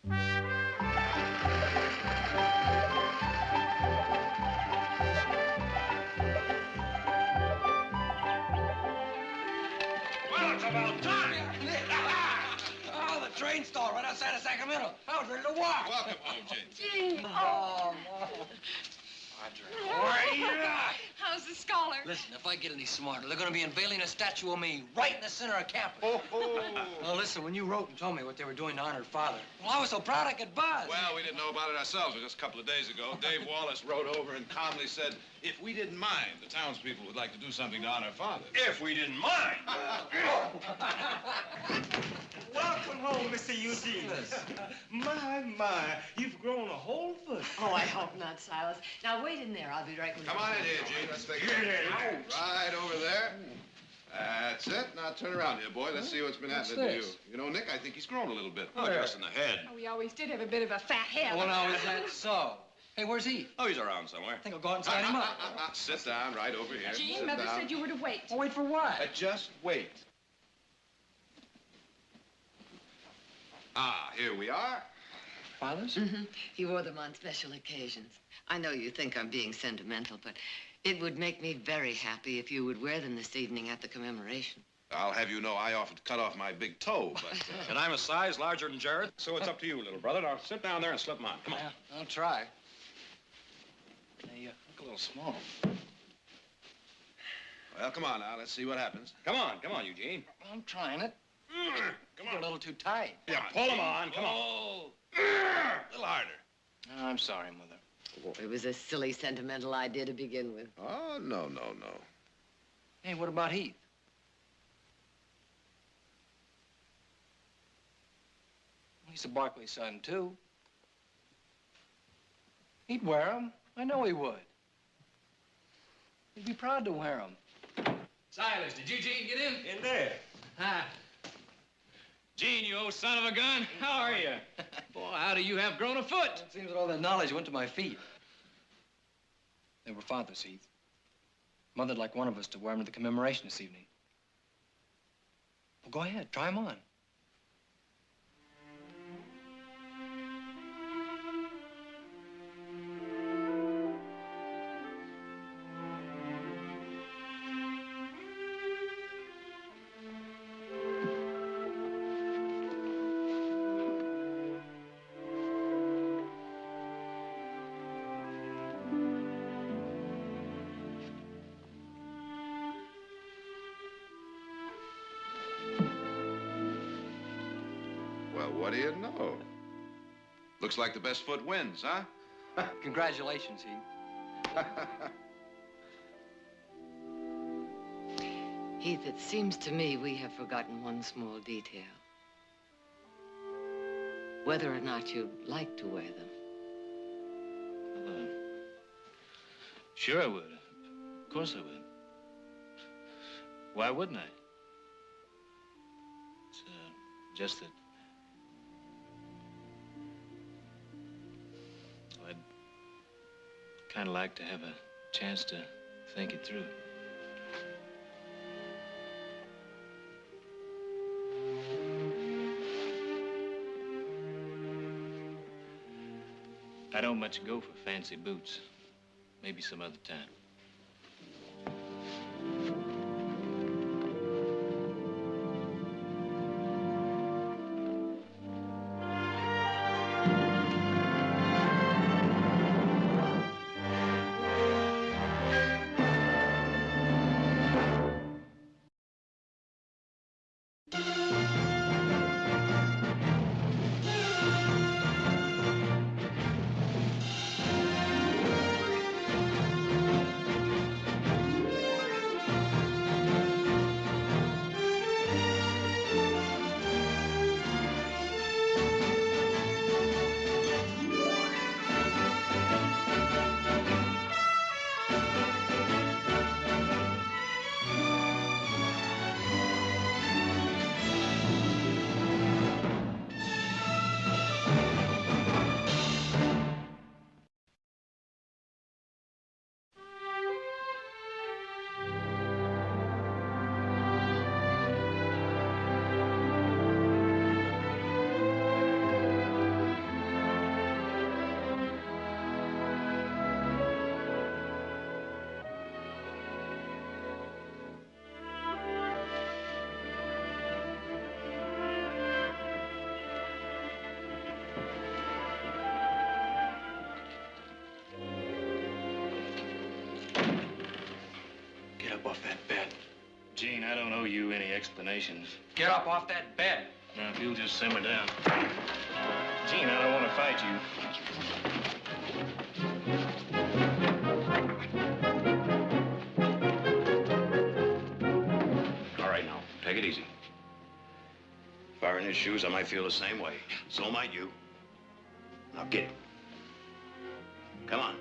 Well, it's about time. Oh, the train stalled right outside of Sacramento. I was ready to walk. Welcome home, Jane. Gee. Oh, no. How's the scholar? Listen, if I get any smarter, they're going to be unveiling a statue of me right in the center of campus. Now, listen, when you wrote and told me what they were doing to honor Father, well, I was so proud I could buzz. Well, we didn't know about it ourselves. Just a couple of days ago, Dave Wallace rode over and calmly said, if we didn't mind, the townspeople would like to do something to honor Father. If we didn't mind. Welcome home, Mr. Eugene. My, you've grown a whole foot. Oh, I hope not, Silas. Now, wait in there. I'll be right with you. Come on in here, Gene. Let's take it. Right over there. That's it. Now turn around here, boy. Let's see what's been happening to you. You know, Nick, I think he's grown a little bit. Oh, just in the head. Oh, we always did have a bit of a fat head. Well, now, is that so? Hey, where's he? Oh, he's around somewhere. I think I'll go out and sign him up. Sit down right over here. Gene, Sit Mother down. said you were to wait. Oh, wait for what? Just wait. Ah, here we are. Father's? He wore them on special occasions. I know you think I'm being sentimental, but it would make me very happy if you would wear them this evening at the commemoration. I'll have you know I often cut off my big toe, but... And I'm a size larger than Jared, so it's up to you, little brother. Now sit down there and slip them on. Come on. Yeah, I'll try. They look a little small. Well, come on now. Let's see what happens. Come on, Eugene. I'm trying it. Come You're a little too tight. Yeah, pull them on. Come on. Oh. A little harder. Oh, I'm sorry, Mother. It was a silly, sentimental idea to begin with. Oh, no. Hey, what about Heath? He's a Barclay son, too. He'd wear them. I know he would. He'd be proud to wear them. Silas, did Eugene get in? In there. Hi. Gene, you old son of a gun. How are you? Boy, how do you have grown a foot? It seems that all that knowledge went to my feet. They were Father's, Heath. Mother'd like one of us to wear them to the commemoration this evening. Well, go ahead. Try them on. Well, what do you know? Looks like the best foot wins, huh? Congratulations, Heath. Heath, it seems to me we have forgotten one small detail. Whether or not you'd like to wear them. Well, sure I would. Of course I would. Why wouldn't I? It's just that... I'd kind of like to have a chance to think it through. I don't much go for fancy boots. Maybe some other time. up off that bed. Gene, I don't owe you any explanations. Get up off that bed. Now, if you'll just simmer down. Gene, I don't want to fight you. All right, now, take it easy. If I were in his shoes, I might feel the same way. So might you. Now, get it. Come on.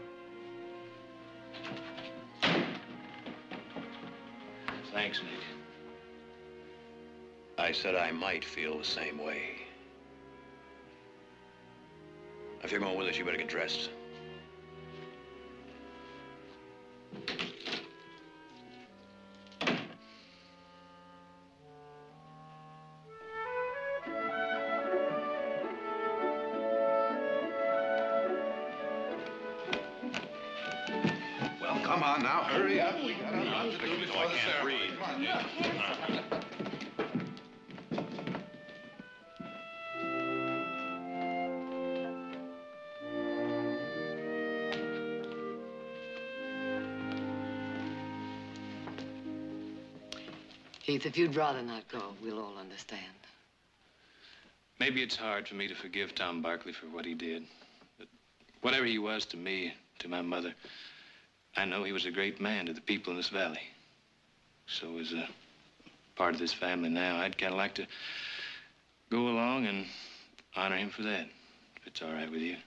Thanks, Nick. I said I might feel the same way. If you're going with us, you better get dressed. Well, come on now, hurry up. We got a lot to do before the ceremony. Come on. Keith, if you'd rather not go, we'll all understand. Maybe it's hard for me to forgive Tom Barkley for what he did. But whatever he was to me, to my mother, I know he was a great man to the people in this valley. So as a part of this family now, I'd kind of like to go along and honor him for that, if it's all right with you.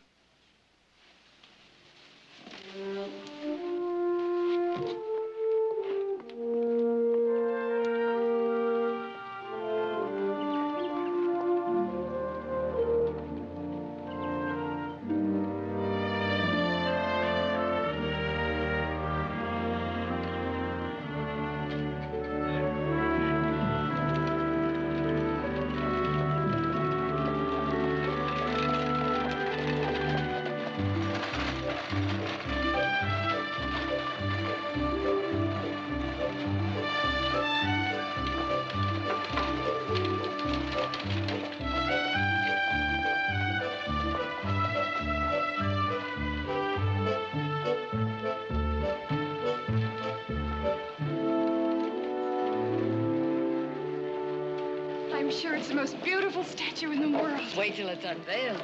I'm sure it's the most beautiful statue in the world. Wait till it's unveiled.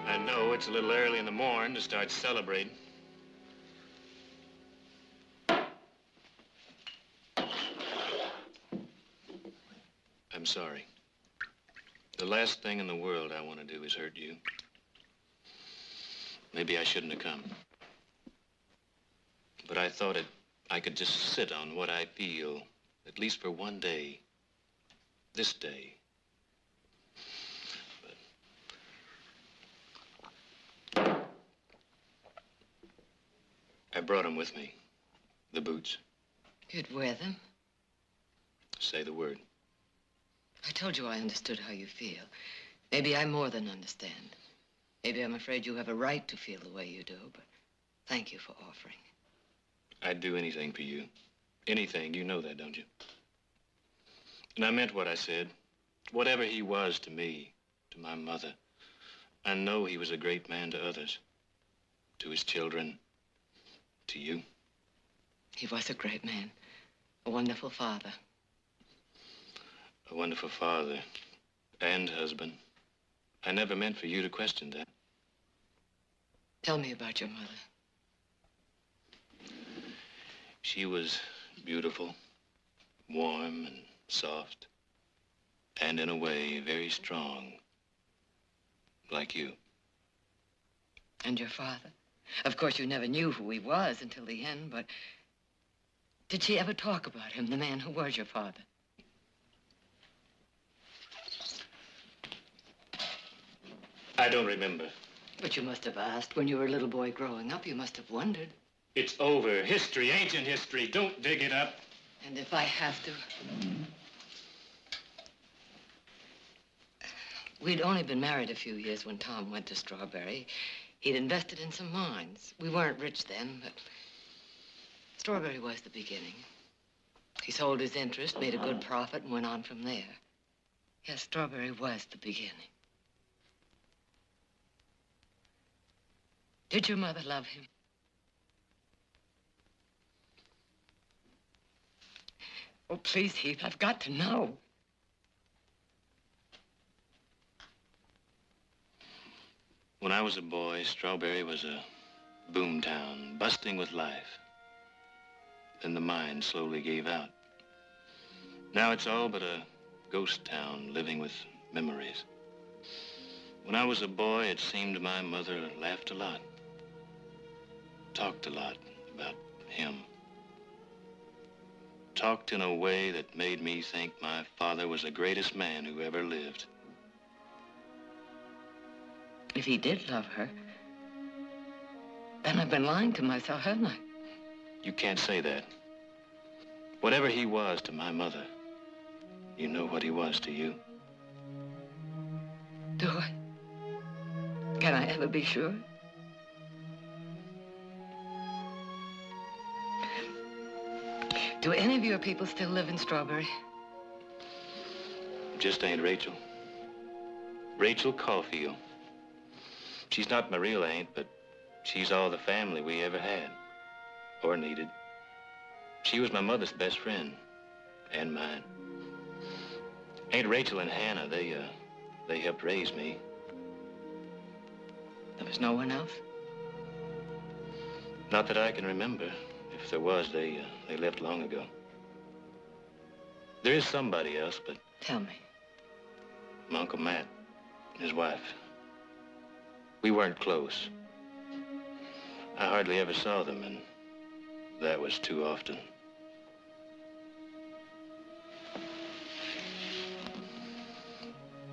I know it's a little early in the morning to start celebrating. I'm sorry. The last thing in the world I want to do is hurt you. Maybe I shouldn't have come. But I thought I could just sit on what I feel, at least for one day. This day. I brought them with me, the boots. You'd wear them? Say the word. I told you I understood how you feel. Maybe I more than understand. Maybe I'm afraid you have a right to feel the way you do, but thank you for offering. I'd do anything for you. Anything. You know that, don't you? And I meant what I said. Whatever he was to me, to my mother, I know he was a great man to others, to his children, to you. He was a great man, a wonderful father. A wonderful father and husband. I never meant for you to question that. Tell me about your mother. She was beautiful, warm and soft, and in a way very strong, like you. And your father? Of course, you never knew who he was until the end, but did she ever talk about him, the man who was your father? I don't remember. But you must have asked when you were a little boy growing up. You must have wondered. It's over. History, ancient history. Don't dig it up. And if I have to... We'd only been married a few years when Tom went to Strawberry. He'd invested in some mines. We weren't rich then, but Strawberry was the beginning. He sold his interest, made a good profit, and went on from there. Yes, Strawberry was the beginning. Did your mother love him? Oh, please, Heath, I've got to know. When I was a boy, Strawberry was a boom town, busting with life. Then the mine slowly gave out. Now it's all but a ghost town living with memories. When I was a boy, it seemed my mother laughed a lot, talked a lot about him. Talked in a way that made me think my father was the greatest man who ever lived. If he did love her, then I've been lying to myself, haven't I? You can't say that. Whatever he was to my mother, you know what he was to you. Do I? Can I ever be sure? Do any of your people still live in Strawberry? Just ain't Rachel. Rachel Caulfield. She's not my real aunt, but she's all the family we ever had, or needed. She was my mother's best friend, and mine. Aunt Rachel and Hannah, they helped raise me. There was no one else? Not that I can remember. If there was, they left long ago. There is somebody else, but... Tell me. My Uncle Matt, his wife. We weren't close. I hardly ever saw them, and that was too often.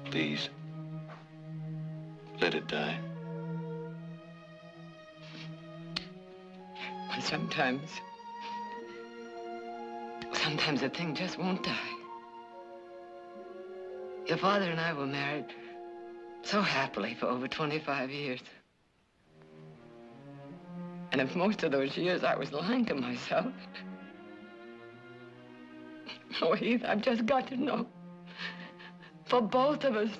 Please, let it die. But sometimes a thing just won't die. Your father and I were married so happily for over 25 years. And if most of those years I was lying to myself, oh, Heath, I've just got to know. For both of us.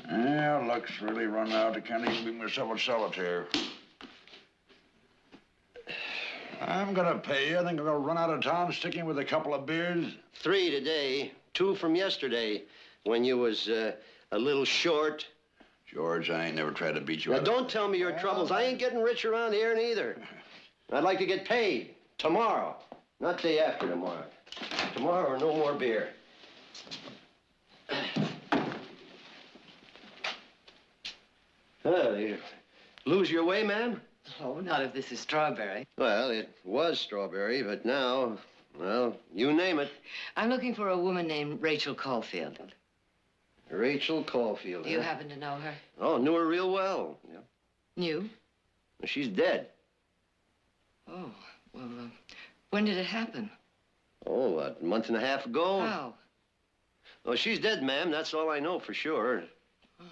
Yeah, luck's really run out. I can't even beat myself in solitaire. I'm gonna pay you. I think I'm gonna run out of town sticking with a couple of beers. 3 today, 2 from yesterday, when you was a little short. George, I ain't never tried to beat you Now, out. don't tell me your troubles. I ain't getting rich around here neither. I'd like to get paid tomorrow, not day after tomorrow. Tomorrow or no more beer. These are Lose your way, ma'am? Oh, not if this is Strawberry. Well, it was Strawberry, but now, well, you name it. I'm looking for a woman named Rachel Caulfield. Rachel Caulfield. Do you happen to know her? Oh, knew her real well. Yeah. Knew? She's dead. Oh, well, when did it happen? Oh, what, a month and a half ago? How? Oh, she's dead, ma'am. That's all I know for sure. Oh.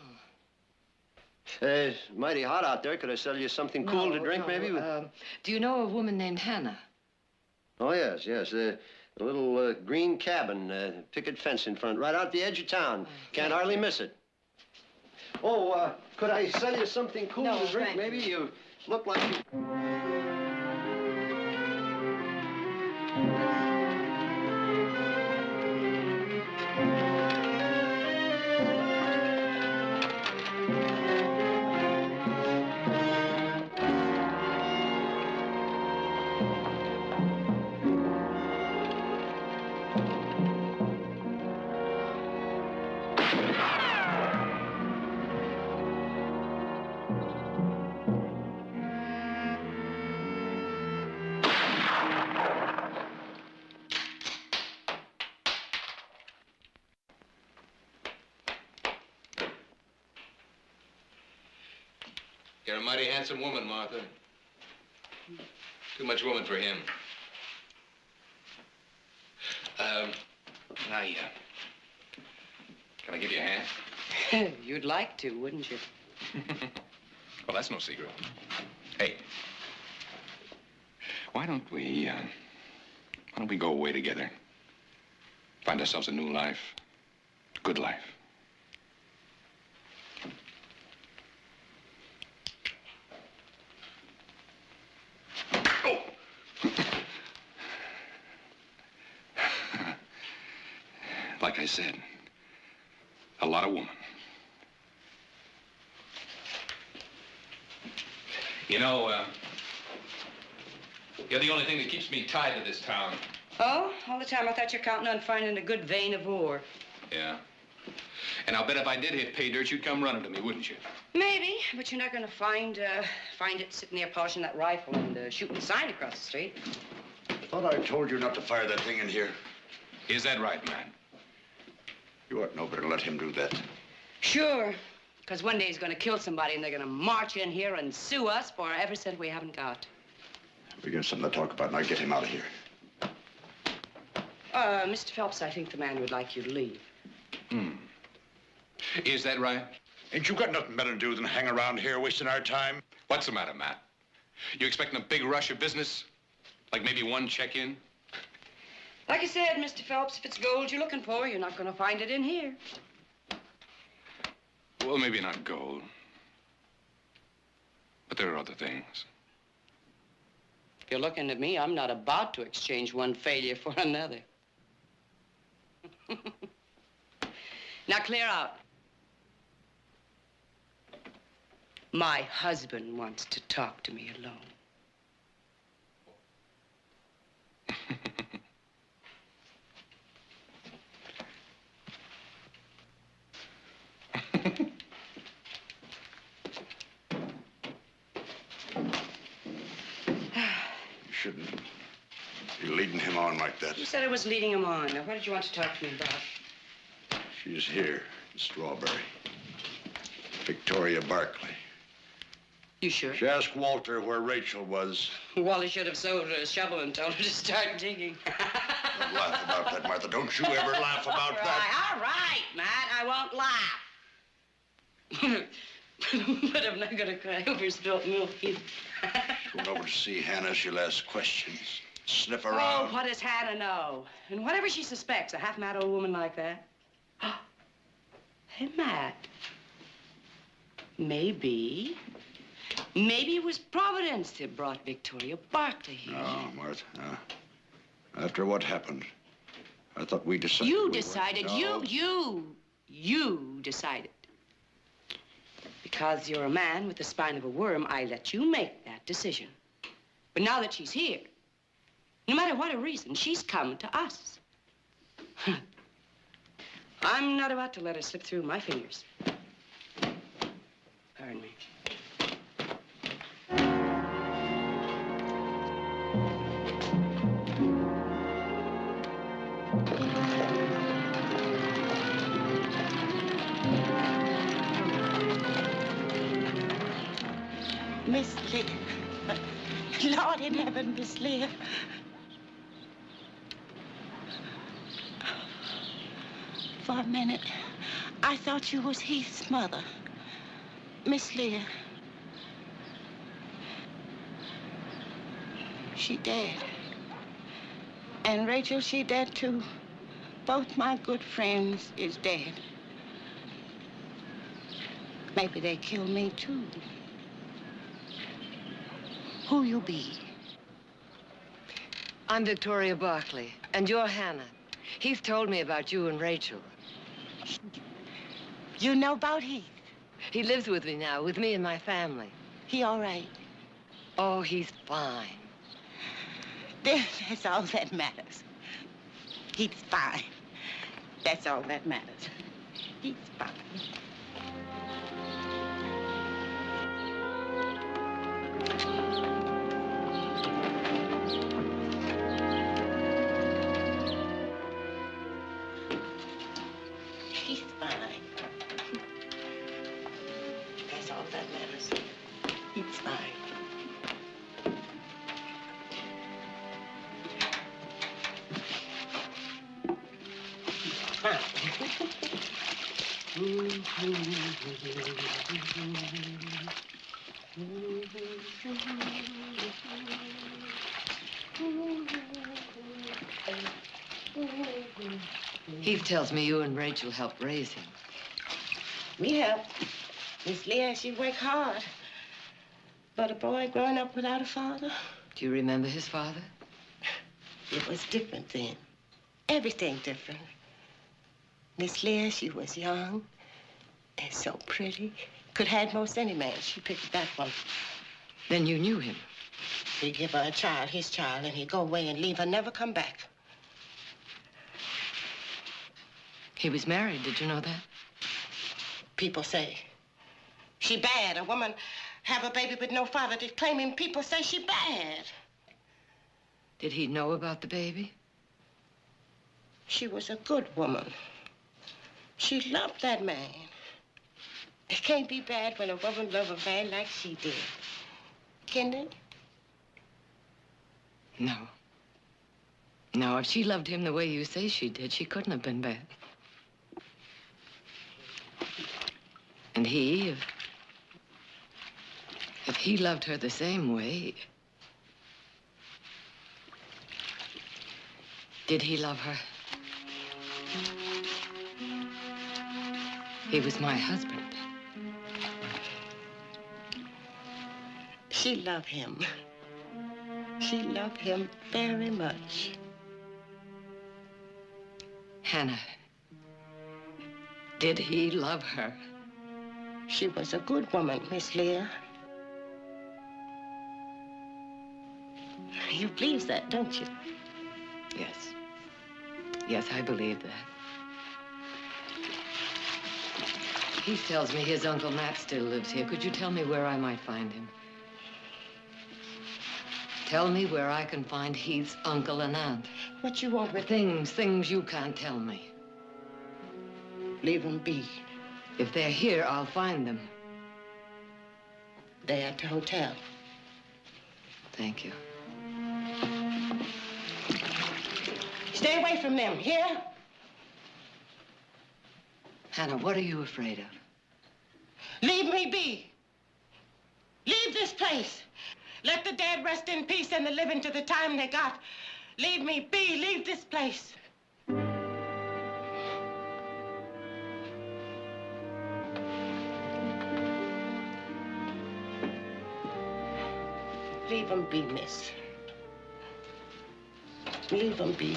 It's mighty hot out there. Could I sell you something cool to drink, maybe? Do you know a woman named Hannah? Oh, yes, yes. A little green cabin, picket fence in front, right out the edge of town. Can't hardly miss it. Oh, could I sell you something cool to drink, maybe? You look like you... You're a mighty handsome woman, Martha. Too much woman for him. Can I give you a hand? You'd like to, wouldn't you? Well, that's no secret. Hey, why don't we go away together? Find ourselves a new life, a good life. Like I said, a lot of woman. You know, you're the only thing that keeps me tied to this town. Oh, all the time I thought you were counting on finding a good vein of ore. Yeah. And I'll bet if I did hit pay dirt, you'd come running to me, wouldn't you? Maybe, but you're not going to find it sitting there polishing that rifle and shooting the sign across the street. Thought I told you not to fire that thing in here. Is that right, man? You ought to know better than let him do that. Sure, because one day he's going to kill somebody and they're going to march in here and sue us for every cent we haven't got. We got something to talk about, and I get him out of here. Mr. Phelps, I think the man would like you to leave. Is that right? Ain't you got nothing better to do than hang around here wasting our time? What's the matter, Matt? You expecting a big rush of business? Like maybe one check-in? Like I said, Mr. Phelps, if it's gold you're looking for, you're not going to find it in here. Well, maybe not gold. But there are other things. If you're looking at me, I'm not about to exchange one failure for another. Now, clear out. My husband wants to talk to me alone. You shouldn't be leading him on like that. You said I was leading him on. Now, what did you want to talk to me about? She's here in Strawberry. Victoria Barkley. You sure? She asked Walter where Rachel was. Wally should have sold her a shovel and told her to start digging. Don't laugh about that, Martha. Don't you ever laugh about that. All right, Matt. I won't laugh. But I'm not going to cry over spilt milk either. She went over to see Hannah. She'll ask questions, sniff Oh, around. what does Hannah know? And whatever she suspects, a half-mad old woman like that. Hey, Matt. Maybe it was Providence that brought Victoria Barkley here. No, Martha, no. After what happened, I thought we decided. You we decided. weren't- No. You decided. Because you're a man with the spine of a worm, I let you make that decision. But now that she's here, no matter what her reason, she's come to us. I'm not about to let her slip through my fingers. Pardon me. Miss Leah. Lord in heaven, Miss Leah. For a minute, I thought you was Heath's mother. Miss Leah. She dead. And Rachel, she dead too. Both my good friends is dead. Maybe they kill me too. Who you be? I'm Victoria Barkley, and you're Hannah. Heath told me about you and Rachel. You know about Heath? He lives with me now, with me and my family. He all right? Oh, he's fine. That's all that matters. He's fine. That's all that matters. He's fine. He's fine. That's all that matters. He's fine. Heath tells me you and Rachel helped raise him. We helped. Miss Leah, she worked hard. But a boy growing up without a father, Do you remember his father? it was different then. Everything different. Miss Leah, she was young and so pretty. Could have had most any man. She picked that one. Then you knew him. He'd give her a child, his child, and he'd go away and leave her, never come back. He was married, did you know that? People say she bad. A woman have a baby with no father to claim him. People say she bad. Did he know about the baby? She was a good woman. She loved that man. It can't be bad when a woman loves a man like she did. Can it? No. No, if she loved him the way you say she did, she couldn't have been bad. And he, if he loved her the same way, did he love her? He was my husband. She loved him. She loved him very much. Hannah, did he love her? She was a good woman, Miss Leah. You believe that, don't you? Yes. Yes, I believe that. He tells me his Uncle Matt still lives here. Could you tell me where I might find him? Tell me where I can find Heath's uncle and aunt. What you want with things you can't tell me. Leave them be. If they're here, I'll find them. They're at the hotel. Thank you. Stay away from them, hear? Hannah, what are you afraid of? Leave me be. Leave this place. Let the dead rest in peace and the living to the time they got. Leave me be. Leave this place. Leave them be, miss. Leave them be.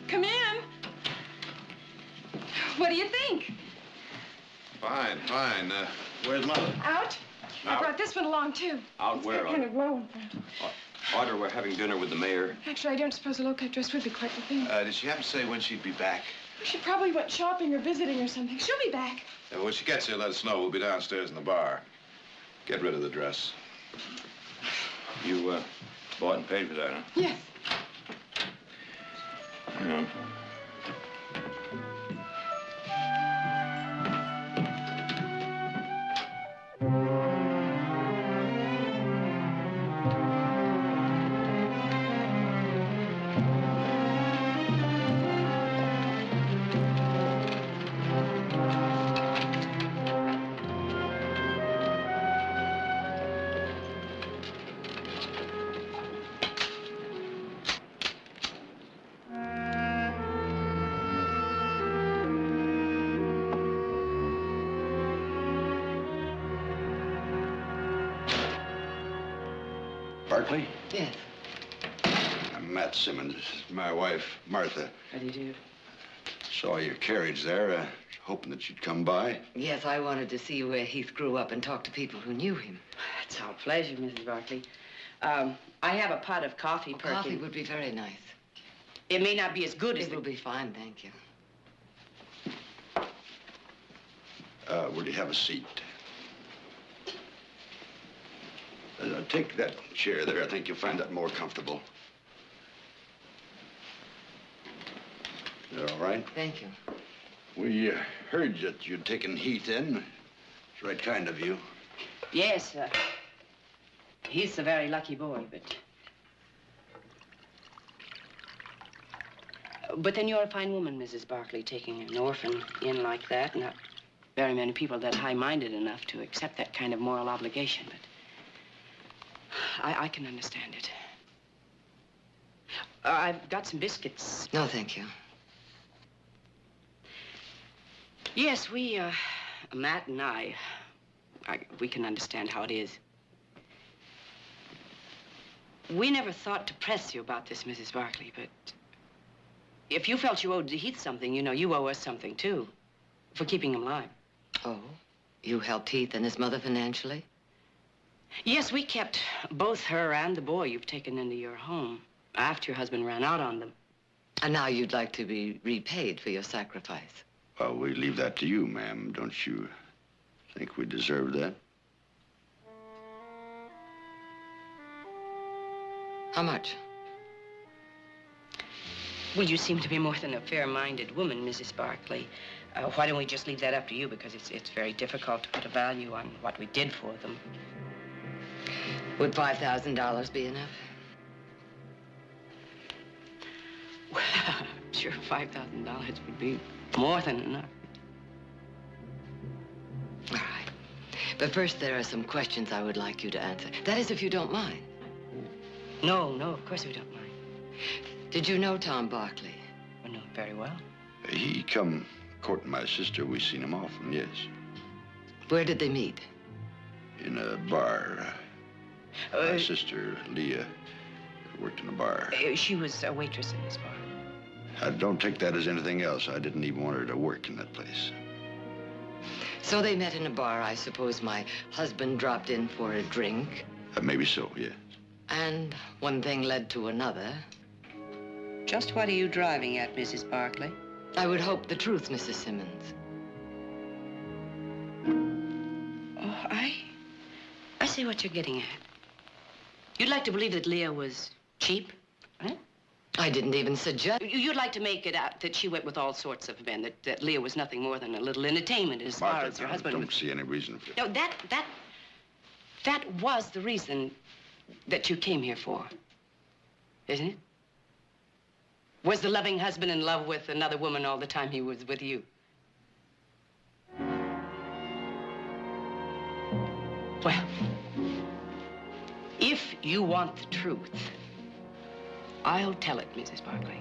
Come in. What do you think? Fine, fine. Where's Mother? Out? I Out? brought this one along, too. Out where? Kind of low. Order, we're having dinner with the mayor. Actually, I don't suppose a low-cut dress would be quite the thing. Did she happen to say when she'd be back? She probably went shopping or visiting or something. She'll be back. Yeah, when she gets here, let us know. We'll be downstairs in the bar. Get rid of the dress. You, bought and paid for that, huh? Yes. Yeah. Barkley? Yes. I'm Matt Simmons. This is my wife, Martha. How do you do? Saw your carriage there, hoping that you'd come by. Yes, I wanted to see where Heath grew up and talk to people who knew him. It's our pleasure, Mrs. Barkley. I have a pot of coffee, Perkins. Coffee would be very nice. It may not be as good as It will be fine, thank you. Will you have a seat? Take that chair there. I think you'll find that more comfortable. You all right? Thank you. We heard that you'd taken Heath in. It's right kind of you. Yes, he's a very lucky boy, but then you're a fine woman, Mrs. Barkley, taking an orphan in like that. Not very many people that high-minded enough to accept that kind of moral obligation, but I can understand it. I've got some biscuits. No, thank you. Yes, Matt and we can understand how it is. We never thought to press you about this, Mrs. Barkley, but if you felt you owed Heath something, you know, you owe us something, too, for keeping him alive. Oh? You helped Heath and his mother financially? Yes, we kept both her and the boy you've taken into your home after your husband ran out on them. And now you'd like to be repaid for your sacrifice. Well, we leave that to you, ma'am. Don't you think we deserve that? How much? Well, you seem to be more than a fair-minded woman, Mrs. Barkley. Why don't we just leave that up to you, because it's very difficult to put a value on what we did for them. Would $5,000 be enough? Well, I'm sure $5,000 would be more than enough. All right. But first, there are some questions I would like you to answer. That is, if you don't mind. No, of course we don't mind. Did you know Tom Barkley? I know him very well. He come courting my sister. We seen him often, yes. Where did they meet? In a bar. My sister, Leah, worked in a bar. She was a waitress in this bar. I don't take that as anything else. I didn't even want her to work in that place. So they met in a bar. I suppose my husband dropped in for a drink. Maybe so, yes. And one thing led to another. Just what are you driving at, Mrs. Barkley? I would hope the truth, Mrs. Simmons. Oh, I see what you're getting at. You'd like to believe that Leah was cheap, right? I didn't even suggest... You'd like to make it out that she went with all sorts of men, that Leah was nothing more than a little entertainment as far as your husband... I don't see any reason for it. No, that was the reason that you came here for, isn't it? Was the loving husband in love with another woman all the time he was with you? Well, if you want the truth, I'll tell it, Mrs. Barkley.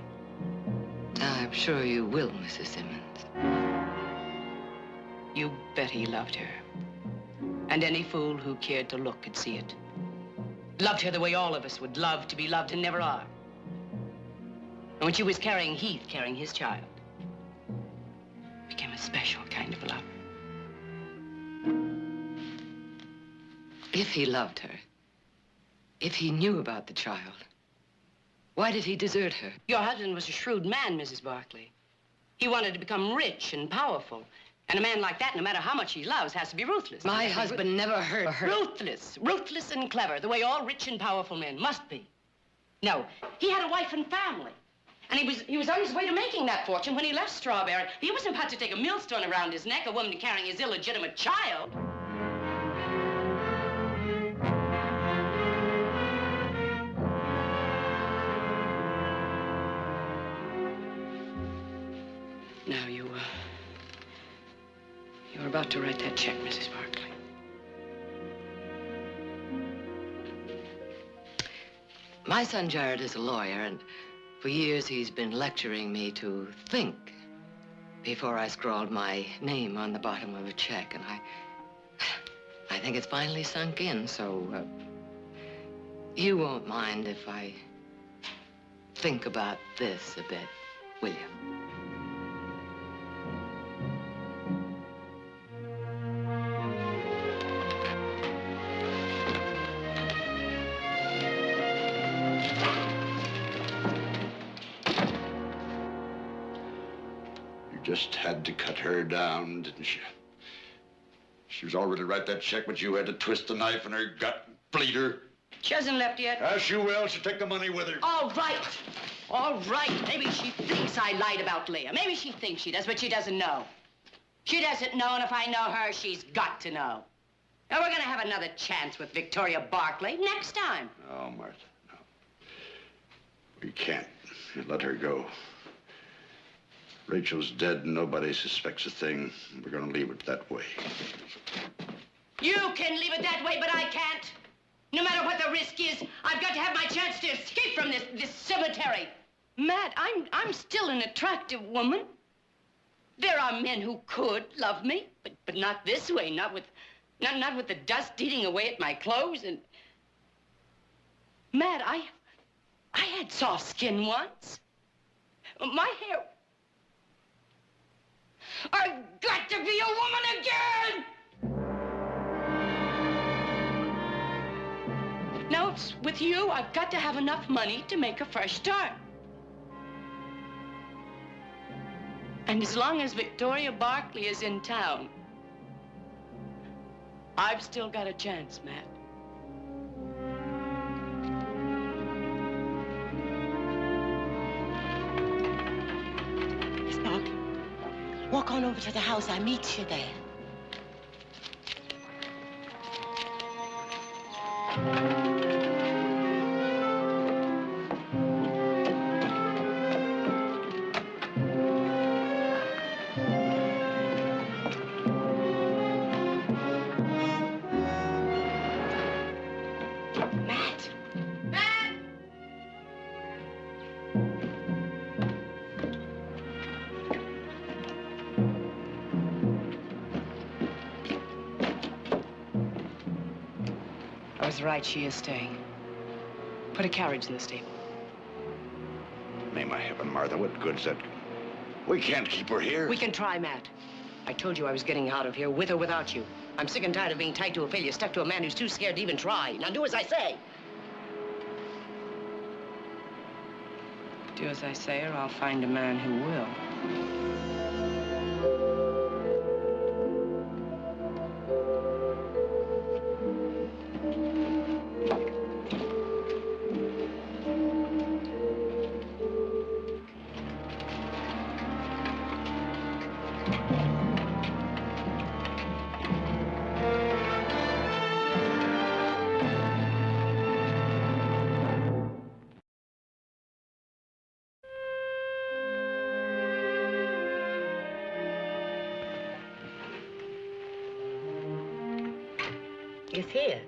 I'm sure you will, Mrs. Simmons. You bet he loved her. And any fool who cared to look could see it. Loved her the way all of us would love to be loved and never are. And when she was carrying Heath, carrying his child, became a special kind of love. If he loved her, if he knew about the child, why did he desert her? Your husband was a shrewd man, Mrs. Barkley. He wanted to become rich and powerful. And a man like that, no matter how much he loves, has to be ruthless. My husband never hurt her. Ruthless and clever, the way all rich and powerful men must be. No, he had a wife and family. And he was on his way to making that fortune when he left Strawberry. He wasn't about to take a millstone around his neck, a woman carrying his illegitimate child. Now, you're about to write that check, Mrs. Barkley. My son Jared is a lawyer, and for years he's been lecturing me to think before I scrawled my name on the bottom of a check, and I think it's finally sunk in, so you won't mind if I think about this a bit, will you? Just had to cut her down, didn't you? She was all ready to write that check, but you had to twist the knife in her gut and bleed her. She hasn't left yet. As she will. She'll take the money with her. All right. All right. Maybe she thinks I lied about Leah. Maybe she thinks she does, but she doesn't know. She doesn't know, and if I know her, she's got to know. Now, we're going to have another chance with Victoria Barkley next time. No, Martha, no. We can't let her go. Rachel's dead and nobody suspects a thing. We're going to leave it that way. You can leave it that way, but I can't. No matter what the risk is, I've got to have my chance to escape from this cemetery. Matt, I'm still an attractive woman. There are men who could love me, but not this way, not with the dust eating away at my clothes. And Matt, I had soft skin once. My hair. I've got to be a woman again! Now, it's with you, I've got to have enough money to make a fresh start. And as long as Victoria Barkley is in town, I've still got a chance, Matt. Miss Barkley, walk on over to the house. I'll meet you there. I was right, she is staying. Put a carriage in the stable. Name of heaven, Martha, what good's that? We can't keep her here. We can try, Matt. I told you I was getting out of here, with or without you. I'm sick and tired of being tied to a failure, stuck to a man who's too scared to even try. Now do as I say. Do as I say, or I'll find a man who will. It's here.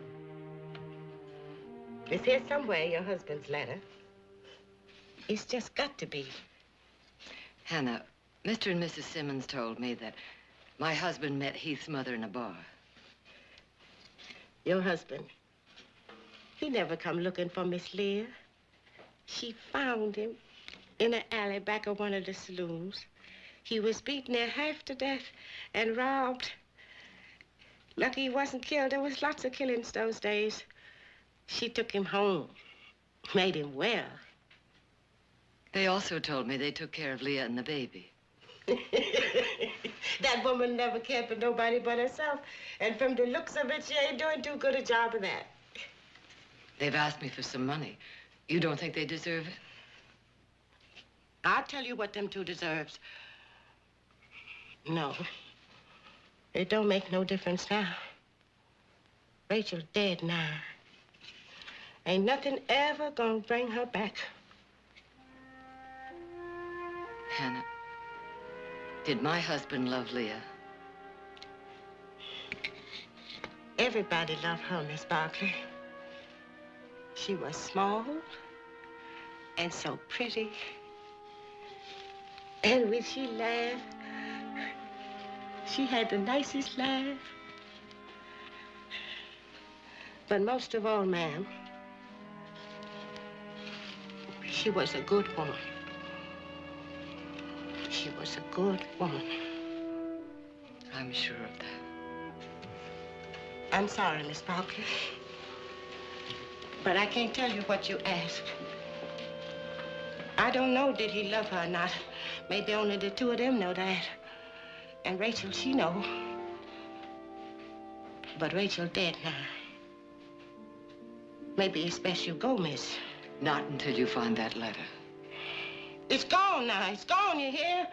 It's here somewhere, your husband's letter. It's just got to be. Hannah, Mr. and Mrs. Simmons told me that my husband met Heath's mother in a bar. Your husband, he never come looking for Miss Leah. She found him in an alley back of one of the saloons. He was beaten there half to death and robbed. Lucky he wasn't killed. There was lots of killings those days. She took him home, made him well. They also told me they took care of Leah and the baby. That woman never cared for nobody but herself. And from the looks of it, she ain't doing too good a job of that. They've asked me for some money. You don't think they deserve it? I'll tell you what them two deserves. No. It don't make no difference now. Rachel's dead now. Ain't nothing ever gonna bring her back. Hannah, did my husband love Leah? Everybody loved her, Miss Barkley. She was small and so pretty. And when she laughed, she had the nicest laugh. But most of all, ma'am, she was a good woman. She was a good woman. I'm sure of that. I'm sorry, Miss Barkley. But I can't tell you what you asked. I don't know did he love her or not. Maybe only the two of them know that. And Rachel, she know. But Rachel dead now. Maybe it's best you go, miss. Not until you find that letter. It's gone now. It's gone, you hear?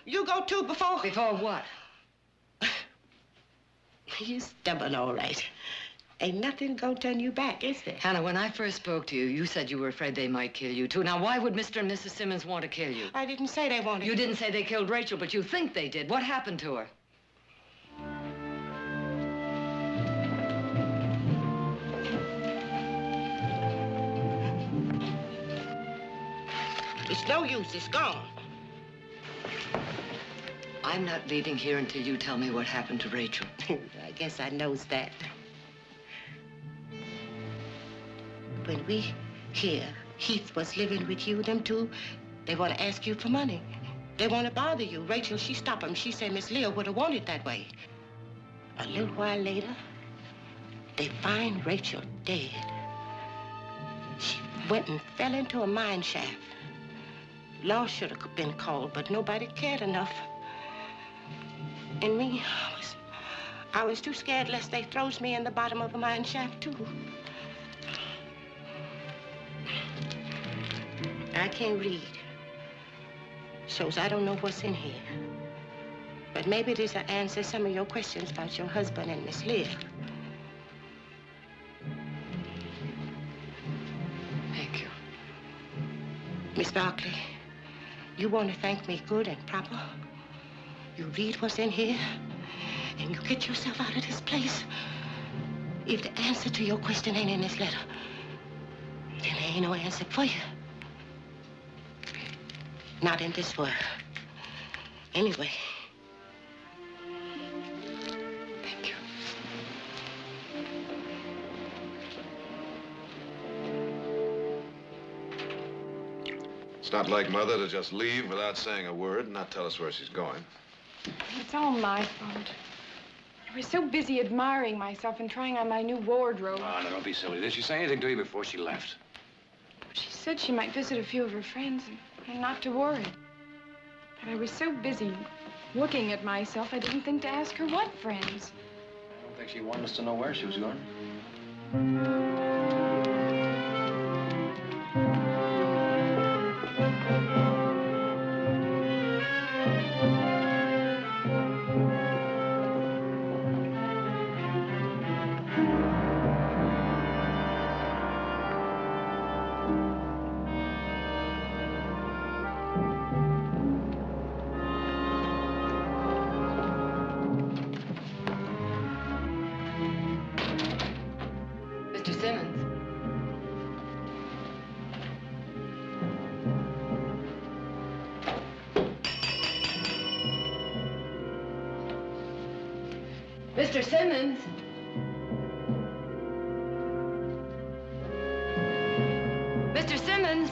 You go too before... Before what? You stubborn, all right. Ain't nothing gonna turn you back, is there? Hannah, when I first spoke to you, you said you were afraid they might kill you, too. Now, why would Mr. and Mrs. Simmons want to kill you? I didn't say they wanted... You didn't say they killed Rachel, but you think they did. What happened to her? It's no use. It's gone. I'm not leaving here until you tell me what happened to Rachel. I guess I knows that. When we hear Heath was living with you, them two, they want to ask you for money. They want to bother you. Rachel, she stopped them. She said Miss Leah would have wanted that way. A little while later, they find Rachel dead. She went and fell into a mine shaft. Law should have been called, but nobody cared enough. And me, I was too scared lest they throws me in the bottom of the mine shaft, too. I can't read. Shows I don't know what's in here. But maybe this will answer some of your questions about your husband and Miss Leah. Thank you. Miss Barkley, you want to thank me good and proper? You read what's in here, and you get yourself out of this place. If the answer to your question ain't in this letter, then there ain't no answer for you. Not in this world. Anyway. Thank you. It's not like Mother to just leave without saying a word and not tell us where she's going. It's all my fault. I was so busy admiring myself and trying on my new wardrobe. Oh, no, don't be silly. Did she say anything to you before she left? She said she might visit a few of her friends and not to worry. But I was so busy looking at myself, I didn't think to ask her what friends. I don't think she wanted us to know where she was going. Mr. Simmons. Mr. Simmons. Mr. Simmons.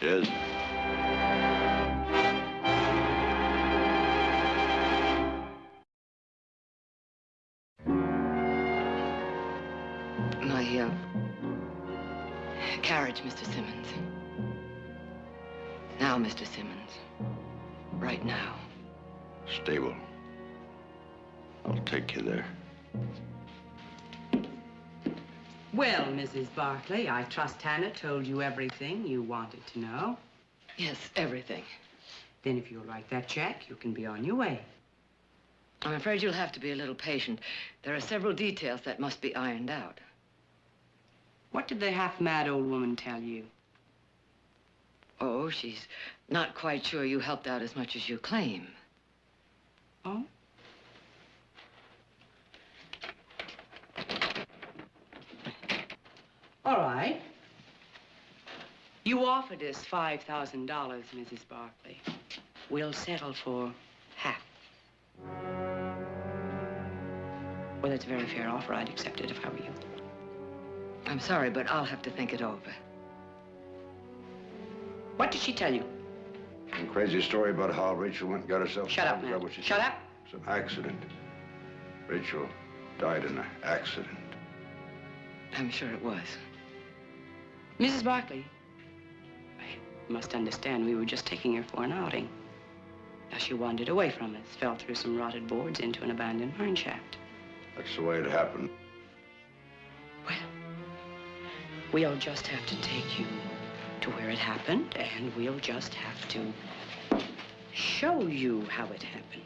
Yes? Carriage, Mr. Simmons. Now, Mr. Simmons. Right now. Stable. I'll take you there. Well, Mrs. Barclay, I trust Hannah told you everything you wanted to know. Yes, everything. Then if you'll write that check, you can be on your way. I'm afraid you'll have to be a little patient. There are several details that must be ironed out. What did the half-mad old woman tell you? Oh, she's not quite sure you helped out as much as you claim. Oh? All right. You offered us $5,000, Mrs. Barclay. We'll settle for half. Well, it's a very fair offer. I'd accept it if I were you. I'm sorry, but I'll have to think it over. What did she tell you? Some crazy story about how Rachel went and got herself... Shut up, Is that man. what she Shut said? up. It's an accident. Rachel died in an accident. I'm sure it was. Mrs. Barclay, you must understand we were just taking her for an outing. Now, she wandered away from us, fell through some rotted boards into an abandoned mine shaft. That's the way it happened. Well, we'll just have to take you to where it happened, and we'll just have to show you how it happened.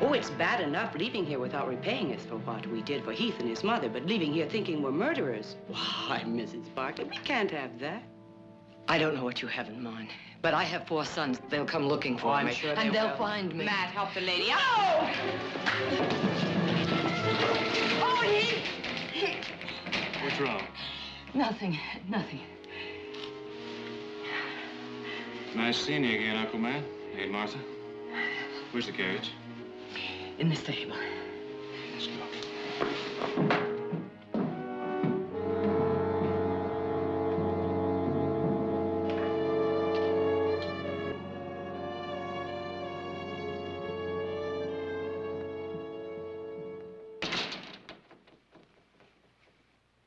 Oh, it's bad enough leaving here without repaying us for what we did for Heath and his mother, but leaving here thinking we're murderers. Why, Mrs. Barclay, we can't have that. I don't know what you have in mind, but I have 4 sons. They'll come looking for I'm me, sure and they they'll will. find me. Matt, help the lady. Oh! Oh, Heath! What's wrong? Nothing, nothing. Nice seeing you again, Uncle Man. Hey, Martha. Where's the carriage? In the stable. Let's go.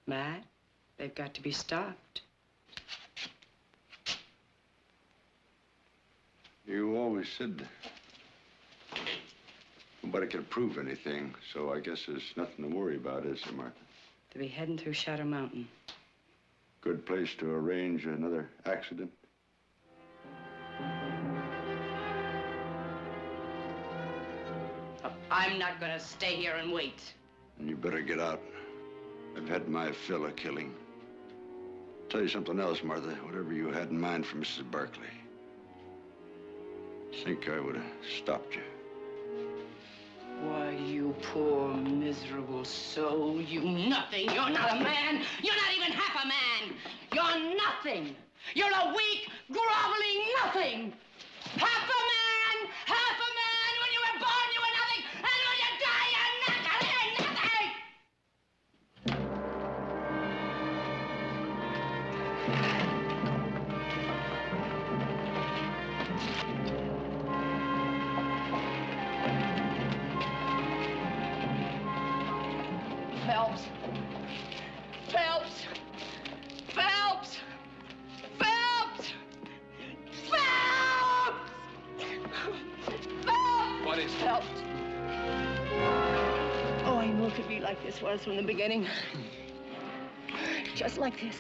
Matt, they've got to be stopped. You always said nobody could prove anything, so I guess there's nothing to worry about, is there, Martha? To be heading through Shadow Mountain. Good place to arrange another accident. I'm not gonna stay here and wait. And you better get out. I've had my fill of killing. Tell you something else, Martha. Whatever you had in mind for Mrs. Barclay, I think I would have stopped you. Why, you poor, miserable soul. You nothing. You're not a man. You're not even half a man. You're nothing. You're a weak, groveling nothing. Half a man! Half a man! When you were born, you were nothing. And when you die, you're nothing. You're nothing. Phelps. Phelps. Phelps. Phelps. Phelps. Phelps. What is it? Phelps. Oh, I knew it could be like this was from the beginning. Just like this.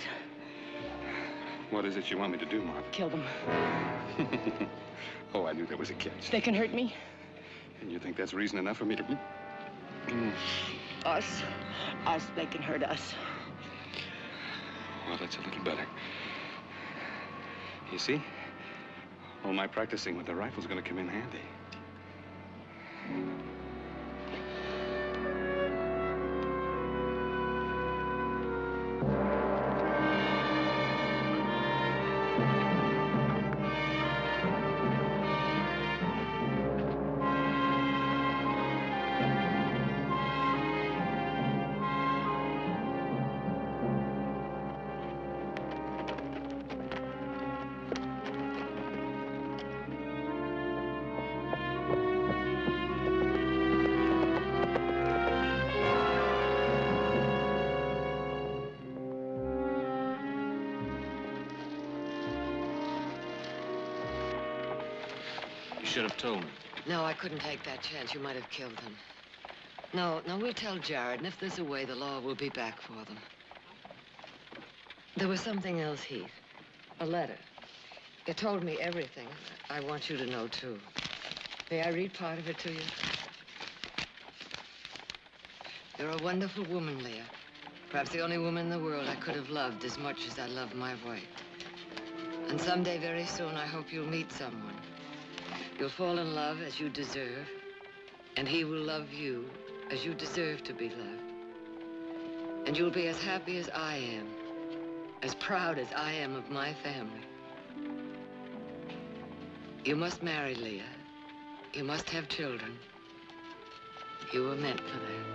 What is it you want me to do, Martha? Kill them. Oh, I knew there was a catch. They can hurt me. And you think that's reason enough for me to... Us. They can hurt us. Well, that's a little better. You see, all my practicing with the rifle's gonna come in handy. should have told me. No, I couldn't take that chance. You might have killed them. No, we'll tell Jared, and if there's a way, the law will be back for them. There was something else, Heath. A letter. It told me everything. I want you to know, too. May I read part of it to you? You're a wonderful woman, Leah. Perhaps the only woman in the world I could have loved as much as I love my wife. And someday, very soon, I hope you'll meet someone. You'll fall in love as you deserve, and he will love you as you deserve to be loved. And you'll be as happy as I am, as proud as I am of my family. You must marry, Leah. You must have children. You were meant for that.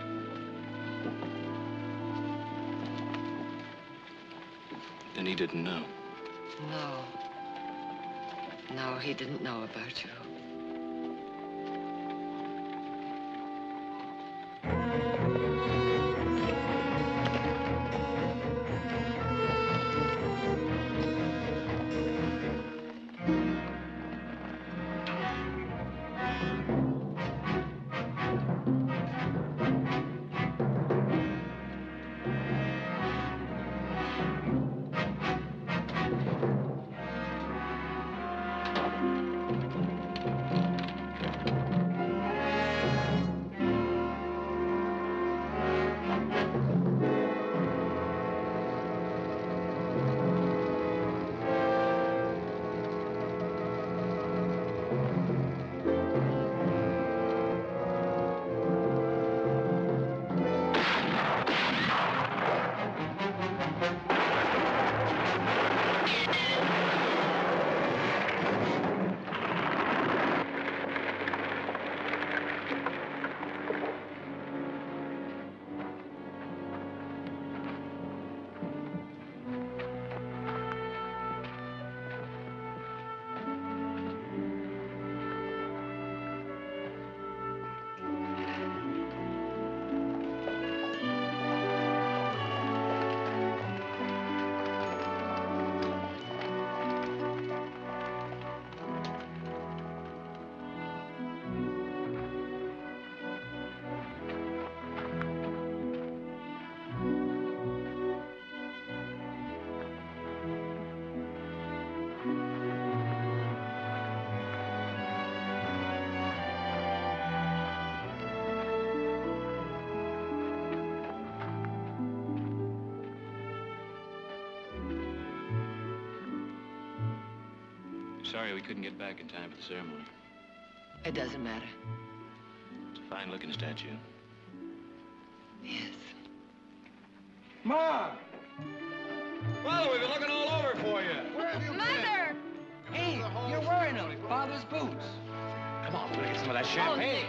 And he didn't know. No. No, he didn't know about you. Sorry we couldn't get back in time for the ceremony. It doesn't matter. It's a fine-looking statue. Yes. Mom! Well, we've been looking all over for you. Where have you Mother! Hey, you're wearing them. Father's boots. Come on, we'll get some of that champagne.